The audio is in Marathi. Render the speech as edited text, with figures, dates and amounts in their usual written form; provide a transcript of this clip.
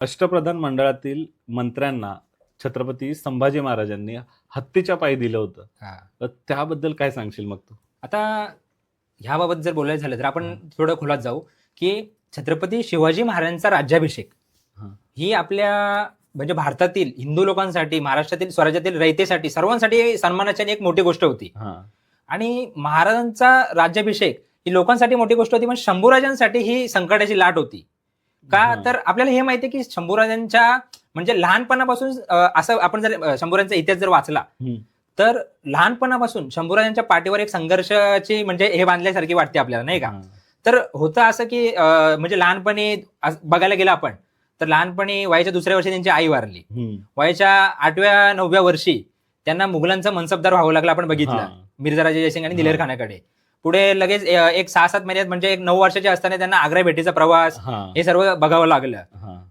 अष्टप्रधान मंडळातील मंत्र्यांना छत्रपती संभाजी महाराजांनी हत्तीच्या पायी दिलं होतं. हा. तर त्याबद्दल काय सांगशील मग तू? आता ह्याबाबत जर बोलायचं झालं तर आपण हा. थोडं खोलात जाऊ की छत्रपती शिवाजी महाराजांचा राज्याभिषेक हा. ही आपल्या म्हणजे भारतातील हिंदू लोकांसाठी, महाराष्ट्रातील स्वराज्यातील रयतेसाठी, सर्वांसाठी सन्मानाची आणि एक मोठी गोष्ट होती. हा. आणि महाराजांचा राज्याभिषेक ही लोकांसाठी मोठी गोष्ट होती, पण शंभूराजांसाठी ही संकटाची लाट होती. का हा. तर आपल्याला हे माहिती आहे की शंभूराजांच्या म्हणजे लहानपणापासून असं आपण जर शंभूराजांचा इतिहास जर वाचला हम्म. तर लहानपणापासून शंभूराजांच्या पाठीवर एक संघर्षाची म्हणजे हे बांधल्यासारखी वाटते आपल्याला, नाही का? हा. तर होतं असं की म्हणजे लहानपणी बघायला गेलं आपण तर लहानपणी वयाच्या दुसऱ्या वर्षी त्यांची आई वारली. हम्म. वयाच्या 8व्या-9व्या वर्षी त्यांना मुघलांचा मनसबदार व्हावं लागलं, आपण बघितलं. हा. मिर्झा राजे जयसिंग आणि दिलेर हा. खानाकडे. पुढे लगेच एक 6-7 महिन्यात म्हणजे एक 9 वर्षाचे असताना त्यांना आग्रा भेटीचा प्रवास हा. हे सर्व बघावं लागलं. हा.